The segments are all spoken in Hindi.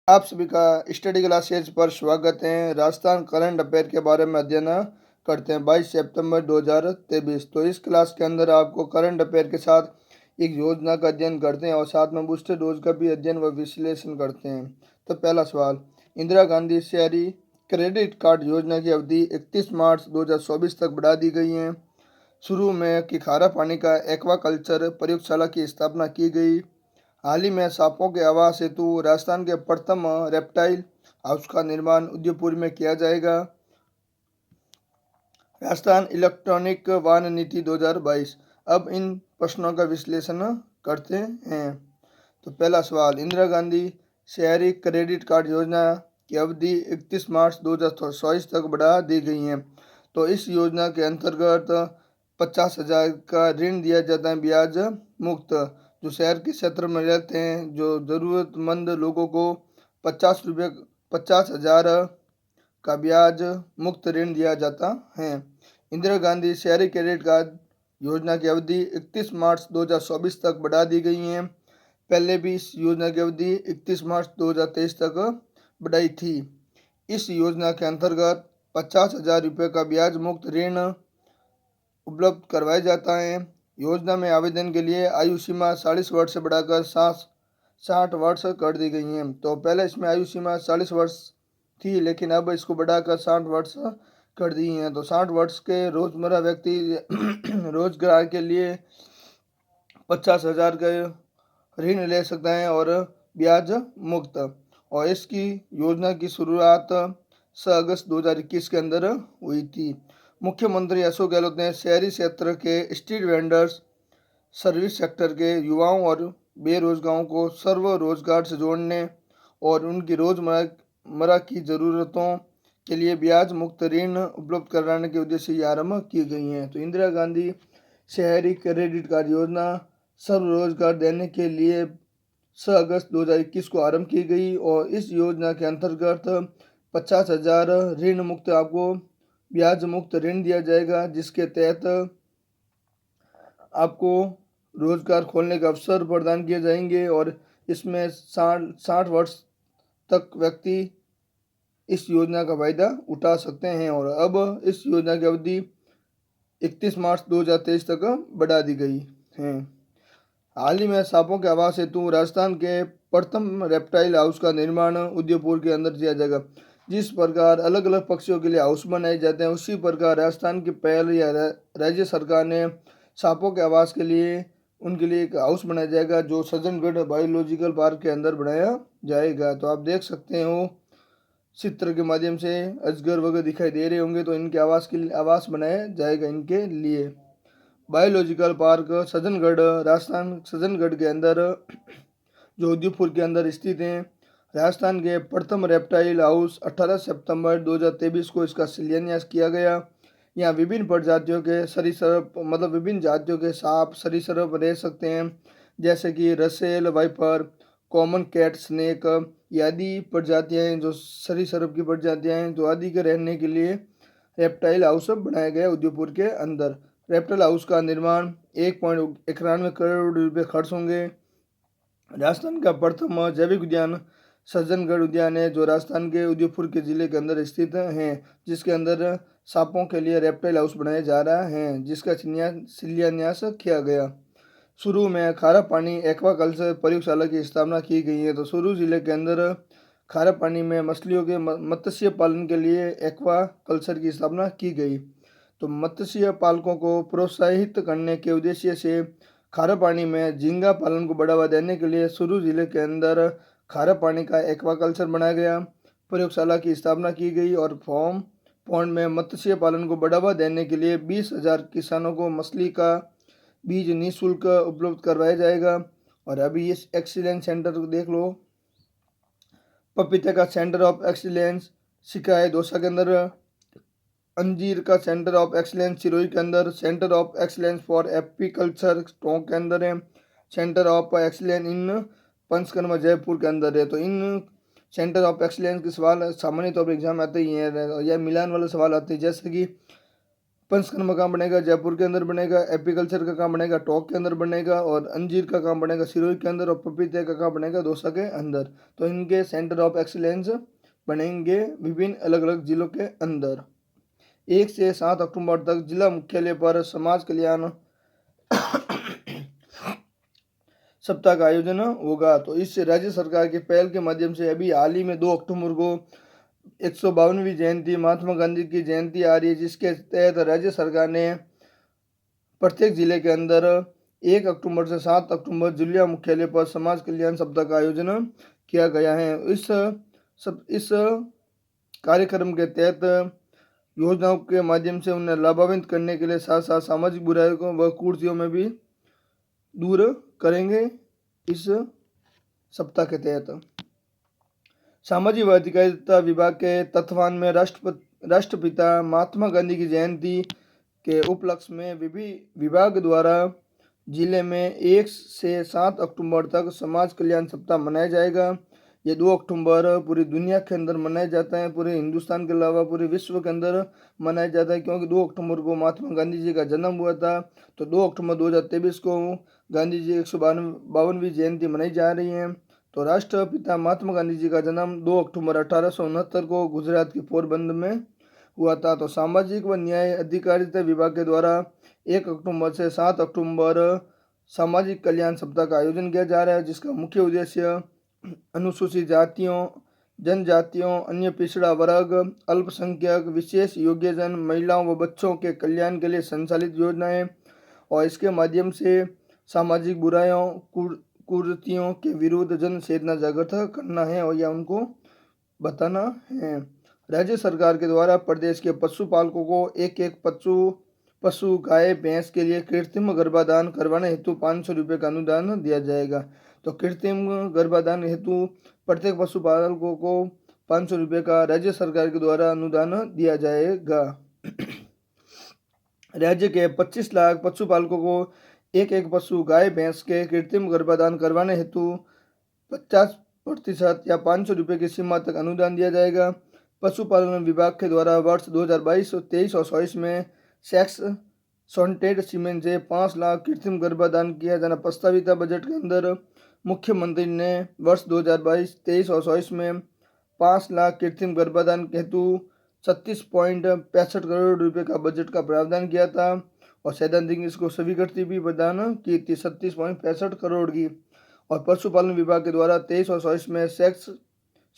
आप सभी का स्टडी क्लासेज पर स्वागत है। राजस्थान करंट अफेयर के बारे में अध्ययन करते हैं 22 सितंबर 2023। तो इस क्लास के अंदर आपको करंट अफेयर के साथ एक योजना का अध्ययन करते हैं और साथ में बूस्टर डोज का भी अध्ययन व विश्लेषण करते हैं। तो पहला सवाल, इंदिरा गांधी शहरी क्रेडिट कार्ड योजना की अवधि 31 मार्च 2024 तक बढ़ा दी गई है। शुरू में कि खारा पानी का एक्वाकल्चर प्रयोगशाला की स्थापना की गई। हाल ही में सांपों के आवास हेतु राजस्थान के प्रथम रेप्टाइल हाउस का निर्माण उदयपुर में किया जाएगा। राजस्थान इलेक्ट्रॉनिक वाहन नीति 2022। अब इन प्रश्नों का विश्लेषण करते हैं। तो पहला सवाल, इंदिरा गांधी शहरी क्रेडिट कार्ड योजना की अवधि 31 मार्च 2024 तक बढ़ा दी गई है। तो इस योजना के अंतर्गत 50,000 का ऋण दिया जाता है, ब्याज मुक्त। जो शहर के क्षेत्र में रहते हैं, जो ज़रूरतमंद लोगों को 50,000 का ब्याज मुक्त ऋण दिया जाता है। इंदिरा गांधी शहरी क्रेडिट कार्ड योजना की अवधि 31 मार्च 2024 तक बढ़ा दी गई है। पहले भी इस योजना की अवधि 31 मार्च 2023 तक बढ़ाई थी। इस योजना के अंतर्गत 50,000 रुपये का ब्याज मुक्त ऋण उपलब्ध करवाया जाता है। योजना में आवेदन के लिए आयु सीमा 40 वर्ष से बढ़ाकर 60 वर्ष कर दी गई है। तो पहले इसमें आयु सीमा 40 वर्ष थी, लेकिन अब इसको बढ़ाकर 60 वर्ष कर दी है। तो 60 वर्ष के रोजमर्रा व्यक्ति रोजगार के लिए 50,000 का ऋण ले सकता है और ब्याज मुक्त। और इसकी योजना की शुरुआत 6 अगस्त 2021 के अंदर हुई थी। मुख्यमंत्री अशोक गहलोत ने शहरी क्षेत्र के स्ट्रीट वेंडर्स, सर्विस सेक्टर के युवाओं और बेरोजगारों को स्वरोजगार से जोड़ने और उनकी रोजमर्रा की ज़रूरतों के लिए ब्याज मुक्त ऋण उपलब्ध कराने के उद्देश्य से आरंभ की गई हैं। तो इंदिरा गांधी शहरी क्रेडिट कार्ड योजना स्वरोजगार देने के लिए 6 अगस्त 2021 को आरंभ की गई और इस योजना के अंतर्गत 50,000 ऋण मुक्त आपको ब्याज मुक्त ऋण दिया जाएगा, जिसके तहत आपको रोजगार खोलने का अवसर प्रदान किए जाएंगे और इसमें 60 वर्ष तक व्यक्ति इस योजना का फायदा उठा सकते हैं। और अब इस योजना की अवधि 31 मार्च 2023 तक बढ़ा दी गई है। हाल ही में सांपों के आवास हेतु राजस्थान के प्रथम रेप्टाइल हाउस का निर्माण उदयपुर के अंदर किया जाएगा। जिस प्रकार अलग अलग पक्षियों के लिए हाउस बनाए जाते हैं, उसी प्रकार राजस्थान की पहल या राज्य सरकार ने सांपों के आवास के लिए उनके लिए एक हाउस बनाया जाएगा, जो सज्जनगढ़ बायोलॉजिकल पार्क के अंदर बनाया जाएगा। तो आप देख सकते हो चित्र के माध्यम से अजगर वगैरह दिखाई दे रहे होंगे। तो इनके आवास के लिए आवास बनाया जाएगा इनके लिए। बायोलॉजिकल पार्क सज्जनगढ़, राजस्थान सज्जनगढ़ के अंदर जो उदयपुर के अंदर स्थित है। राजस्थान के प्रथम रेप्टाइल हाउस 18 सितंबर 2023 को इसका शिलान्यास किया गया। यहाँ विभिन्न प्रजातियों के सरीसृप मतलब विभिन्न जातियों के सांप सरीसृप रह सकते हैं, जैसे कि Russell viper, common cat snake आदि प्रजातियाँ हैं, जो सरीसृप की प्रजातियाँ हैं, जो आदि के रहने के लिए रेप्टाइल हाउस बनाया गया उदयपुर के अंदर। रेप्टाइल हाउस का निर्माण 1.91 करोड़ रुपये खर्च होंगे। राजस्थान का प्रथम जैविक उद्यान सज्जनगढ़ उद्यान है, जो राजस्थान के उदयपुर के जिले के अंदर स्थित है, जिसके अंदर सांपों के लिए रेप्टाइल हाउस बनाया जा रहा है, जिसका शिलान्यास किया गया। शुरू में खारा पानी एक्वाकल्चर प्रयोगशाला की स्थापना की गई है। तो शुरू जिले के अंदर खारा पानी में मछलियों के मत्स्य पालन के लिए एक्वाकल्चर की स्थापना की गई। तो मत्स्य पालकों को प्रोत्साहित करने के उद्देश्य से खारा पानी में झींगा पालन को बढ़ावा देने के लिए शुरू जिले के अंदर खारा पानी का एक्वाकल्चर बनाया गया, प्रयोगशाला की स्थापना की गई और फॉर्म पॉन्ड में मत्स्य पालन को बढ़ावा देने के लिए 20,000 किसानों को मछली का बीज निःशुल्क उपलब्ध करवाया जाएगा। और अभी इस एक्सीलेंस सेंटर को देख लो, पपीते का सेंटर ऑफ एक्सीलेंस सिकाई दौसा के अंदर, अंजीर का सेंटर ऑफ एक्सीलेंस सिरोही के अंदर, centre of excellence for apiculture Tonk के अंदर है, centre of excellence in panchakarma Jaipur के अंदर है। तो इन सेंटर ऑफ एक्सीलेंस के सवाल सामान्य तौर पर एग्जाम आते ही हैं या मिलान वाले सवाल आते हैं, जैसे कि पंचकर्म का काम बनेगा जयपुर के अंदर बनेगा, एपीकल्चर का काम बनेगा टोंक के अंदर बनेगा, और अंजीर का काम बनेगा सिरोही के अंदर, और पपीते का काम बनेगा दौसा के अंदर। तो इनके सेंटर ऑफ एक्सीलेंस बनेंगे विभिन्न अलग अलग जिलों के अंदर। 1 से 7 अक्टूबर तक जिला मुख्यालय पर समाज कल्याण सप्ताह का आयोजन होगा। तो इस राज्य सरकार की पहल के माध्यम से अभी हाल ही में 2 अक्टूबर को 152वीं जयंती महात्मा गांधी की जयंती आ रही है, जिसके तहत राज्य सरकार ने प्रत्येक जिले के अंदर 1 अक्टूबर से 7 अक्टूबर जिला मुख्यालय पर समाज कल्याण सप्ताह का आयोजन किया गया है। इस कार्यक्रम के तहत योजनाओं के माध्यम से उन्हें लाभान्वित करने के लिए साथ साथ सामाजिक बुराइयों को व कुरीतियों में भी दूर करेंगे। इस सप्ताह के तहत सामाजिक व अधिकारिता विभाग के तत्वान में राष्ट्रपिता महात्मा गांधी की जयंती के उपलक्ष्य में विभाग द्वारा जिले में 1 से 7 अक्टूबर तक समाज कल्याण सप्ताह मनाया जाएगा। ये 2 अक्टूबर पूरी दुनिया के अंदर मनाया जाता है, पूरे हिंदुस्तान के अलावा पूरे विश्व के अंदर मनाया जाता है, क्योंकि 2 अक्टूबर को महात्मा गांधी जी का जन्म हुआ था। तो 2 अक्टूबर 2023 को गांधी जी 152वीं जयंती मनाई जा रही है। तो राष्ट्रपिता महात्मा गांधी जी का जन्म 2 अक्टूबर 1869 को गुजरात के पोरबंदर में हुआ था। तो सामाजिक व न्याय अधिकारिता विभाग के द्वारा 1 अक्टूबर से 7 अक्टूबर सामाजिक कल्याण सप्ताह का आयोजन किया जा रहा है, जिसका मुख्य उद्देश्य अनुसूचित जातियों, जनजातियों, अन्य पिछड़ा वर्ग, अल्पसंख्यक, विशेष योग्यजन, महिलाओं व बच्चों के कल्याण के लिए संचालित योजनाएं, और इसके माध्यम से सामाजिक बुराइयों कुरीतियों के विरुद्ध जन चेतना जागृत करना है और या उनको बताना है। राज्य सरकार के द्वारा प्रदेश के पशुपालकों को एक पशु गाय भैंस के लिए कृत्रिम गर्भाधान करवाने हेतु 500 रुपये का अनुदान दिया जाएगा। तो कृत्रिम गर्भाधान हेतु प्रत्येक पशुपालकों को 500 रुपये का राज्य सरकार के द्वारा अनुदान दिया जाएगा। राज्य के 25 लाख पशुपालकों को एक पशु गाय भैंस के कृत्रिम गर्भाधान करवाने हेतु 50% या 500 रुपये की सीमा तक अनुदान दिया जाएगा। पशुपालन विभाग के द्वारा वर्ष 2022 और 23 और 24 में सेक्स सॉन्टेड सीमेंट से 5 लाख कृत्रिम गर्भाधान किया जाना प्रस्तावित है। बजट के अंदर मुख्यमंत्री ने वर्ष 2022, 23 और 24 में 5 लाख कृत्रिम गर्भाधान हेतु 36.65 करोड़ रुपए का बजट का प्रावधान किया था, और सैद्धांतिक इसको स्वीकृति भी प्रदान की थी 36.65 करोड़ की। और पशुपालन विभाग के द्वारा 23 और 24 में सेक्स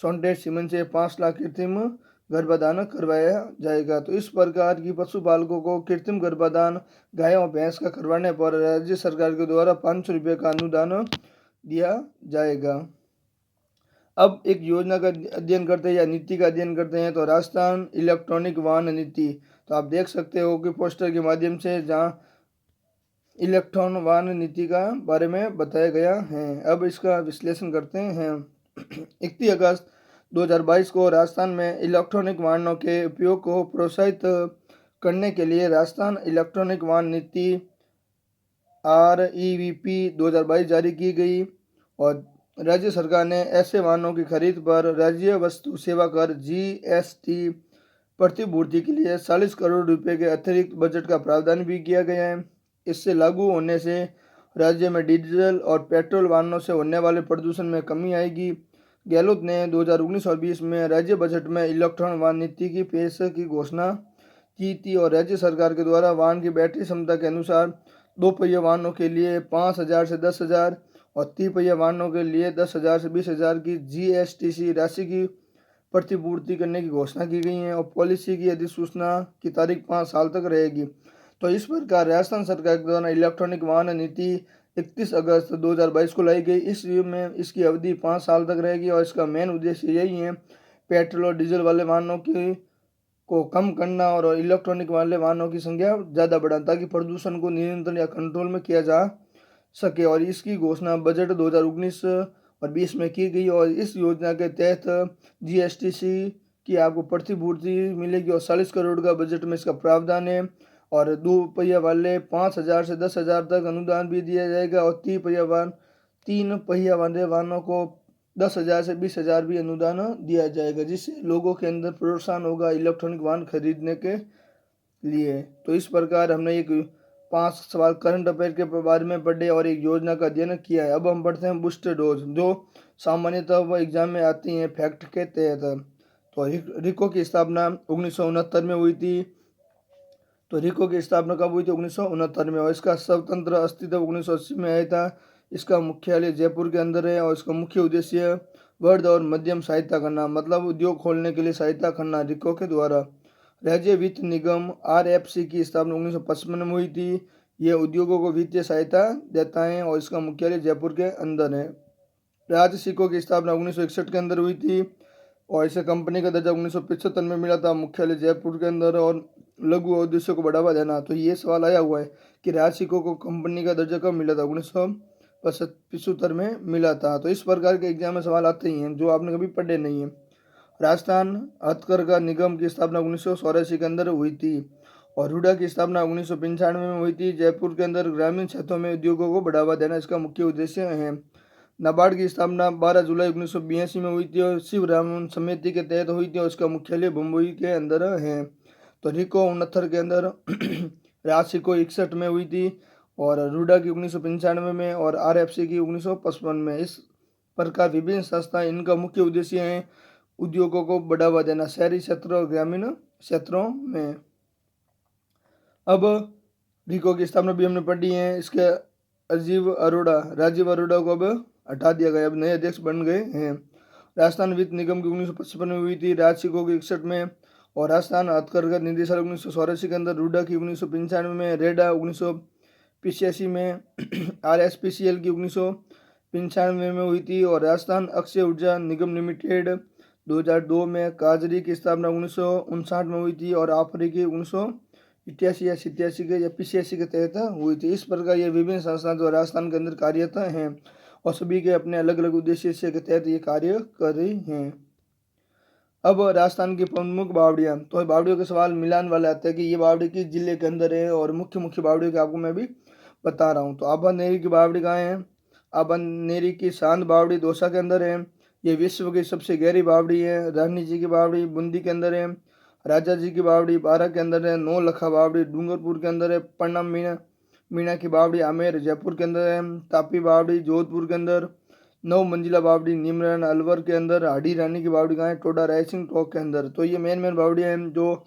सॉन्टेड सीमेंट से 5 लाख कृत्रिम गर्भाधान करवाया जाएगा। तो इस प्रकार की पशुपालकों को कृत्रिम गर्भाधान गाय और भैंस का करवाने पर राज्य सरकार के द्वारा 500 रुपये का अनुदान दिया जाएगा। अब एक योजना का अध्ययन करते हैं या नीति का अध्ययन करते हैं, तो राजस्थान इलेक्ट्रॉनिक वाहन नीति। तो आप देख सकते हो कि पोस्टर के माध्यम से जहाँ इलेक्ट्रॉन वाहन नीति का बारे में बताया गया है। अब इसका विश्लेषण करते हैं। 31 अगस्त 2022 को राजस्थान में इलेक्ट्रॉनिक वाहनों के उपयोग को प्रोत्साहित करने के लिए राजस्थान इलेक्ट्रॉनिक वाहन नीति REVP 2022 जारी की गई, और राज्य सरकार ने ऐसे वाहनों की खरीद पर राज्य वस्तु सेवा कर GST प्रतिपूर्ति के लिए 40 करोड़ रुपए के अतिरिक्त बजट का प्रावधान भी किया गया है। इससे लागू होने से राज्य में डीजल और पेट्रोल वाहनों से होने वाले प्रदूषण में कमी आएगी। गहलोत ने 2019 और 20 में राज्य बजट में इलेक्ट्रॉनिक वाहन नीति की पेश की घोषणा की थी, और राज्य सरकार के द्वारा वाहन की बैटरी क्षमता के अनुसार 2 पहिया वाहनों के लिए 5,000 से 10,000 और 3 पहिया वाहनों के लिए 10,000 से 20,000 की GSTC राशि की प्रतिपूर्ति करने की घोषणा की गई है, और पॉलिसी की अधिसूचना की तारीख 5 साल तक रहेगी। तो इस प्रकार राजस्थान सरकार के द्वारा इलेक्ट्रॉनिक वाहन नीति 31 अगस्त 2022 को लाई गई। इस में इसकी अवधि 5 साल तक रहेगी, और इसका मेन उद्देश्य यही है पेट्रोल और डीजल वाले वाहनों को कम करना और इलेक्ट्रॉनिक वाले वाहनों की संख्या ज़्यादा बढ़ाना, ताकि प्रदूषण को नियंत्रण या कंट्रोल में किया जा सके। और इसकी घोषणा बजट 2019 और 20 में की गई, और इस योजना के तहत GSTC की आपको प्रतिपूर्ति मिलेगी, और 40 करोड़ का बजट में इसका प्रावधान है। और 2 पहिया वाले 5,000 से 10,000 तक अनुदान भी दिया जाएगा, और 3 पहिया वाले वाहनों को 10,000 से 20,000 भी अनुदान दिया जाएगा, जिससे लोगों के अंदर प्रोत्साहन होगा इलेक्ट्रॉनिक वाहन खरीदने के लिए। तो इस प्रकार हमने एक 5 सवाल करंट अफेयर के बारे में पढ़े और एक योजना का अध्ययन किया है। अब हम पढ़ते हैं बूस्टर डोज, जो सामान्यतः वह एग्जाम में आती हैं फैक्ट के तहत। तो रिको की स्थापना 1969 में हुई थी। तो रिको की स्थापना कब हुई थी? 1969 में। और इसका स्वतंत्र अस्तित्व 1980 में आया था। इसका मुख्यालय जयपुर के अंदर है और इसका मुख्य उद्देश्य वर्ध और मध्यम सहायता करना, मतलब उद्योग खोलने के लिए सहायता करना रिको के द्वारा। राज्य वित्त निगम आरएफसी की स्थापना 1955 में हुई थी। यह उद्योगों को वित्तीय सहायता देता है और इसका मुख्यालय जयपुर के अंदर है। राज्य सिको की स्थापना 1961 के अंदर हुई थी और इसे कंपनी का दर्जा 1975 में मिला था, मुख्यालय जयपुर के अंदर। और लघु उद्देश्यों को बढ़ावा देना, तो ये सवाल आया हुआ है कि राज्य सिको को कंपनी का दर्जा कब मिला था? 1975 में मिला था। तो इस प्रकार के एग्जाम में सवाल आते ही हैं जो आपने कभी पढ़े नहीं है। राजस्थान हथकरघा निगम की स्थापना 1984 के अंदर हुई थी और हुडा की स्थापना 1995 में हुई थी। जयपुर के अंदर ग्रामीण क्षेत्रों में उद्योगों को बढ़ावा देना इसका मुख्य उद्देश्य है। नाबार्ड की स्थापना 12 जुलाई 1982 में हुई थी और शिवरामन समिति के तहत हुई थी और इसका मुख्यालय बम्बई के अंदर है। तो रिको 69 के अंदर राजसिको 61 में हुई थी और रूडा की 1995 में और आरएफसी की 1955 में। इस प्रकार विभिन्न संस्थाएं, इनका मुख्य उद्देश्य है उद्योगों को बढ़ावा देना शहरी क्षेत्रों और ग्रामीण क्षेत्रों में। अब रिको की स्थापना भी हमने पढ़ी है। इसके राजीव अरोड़ा को अब हटा दिया गया, अब नए अध्यक्ष बन गए हैं। राजस्थान वित्त निगम की 1955 में हुई थी, राजसिको की 61 में और राजस्थान हथकरघा निदेशालय 1984 के अंदर, रूडा की 1995 में, रेडा 1985 में, आरएसपीसीएल की 1995 में हुई थी और राजस्थान अक्षय ऊर्जा निगम लिमिटेड 2002 में, काजरी की स्थापना 1959 में हुई थी और आफरी की 1988 या 87 के या 85 के तहत हुई थी। इस प्रकार ये विभिन्न संस्थान जो राजस्थान के अंदर कार्यरत हैं और सभी के अपने अलग अलग उद्देश्य के तहत ये कार्य कर रही हैं। अब राजस्थान की प्रमुख बावड़ियाँ, तो बावड़ियों के सवाल मिलान वाले आते हैं कि ये बावड़ी किस जिले के अंदर है और मुख्य मुख्य बावड़ियों के आपको मैं भी बता रहा हूँ। तो आबानेरी की बावड़ी कहाँ है? आबानेरी की सांद बावड़ी दौसा के अंदर है। ये विश्व की सबसे गहरी बावड़ी है। रानी जी की बावड़ी बूंदी के अंदर है। राजा जी की बावड़ी बारह के अंदर है। नौ लखा बावड़ी डूंगरपुर के अंदर है। प्रणाम मीणा की बावड़ी आमेर जयपुर के अंदर है। तापी बावड़ी जोधपुर के अंदर। 9 मंजिला बावड़ी नीमरान अलवर के अंदर। हाडी रानी की बावड़ी कहाँ है? टोडा रायसिंह टोक के अंदर। तो ये मेन बावड़ियाँ हैं जो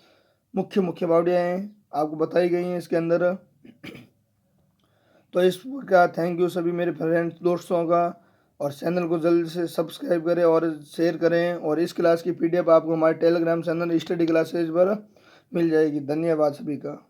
मुख्य मुख्य बावड़ियाँ हैं आपको बताई गई हैं इसके अंदर। तो इस प्रकार थैंक यू सभी मेरे फ्रेंड्स दोस्तों का, और चैनल को जल्द से सब्सक्राइब करें और शेयर करें। और इस क्लास की पीडीएफ आपको हमारे टेलीग्राम चैनल स्टडी क्लासेज पर मिल जाएगी। धन्यवाद सभी का।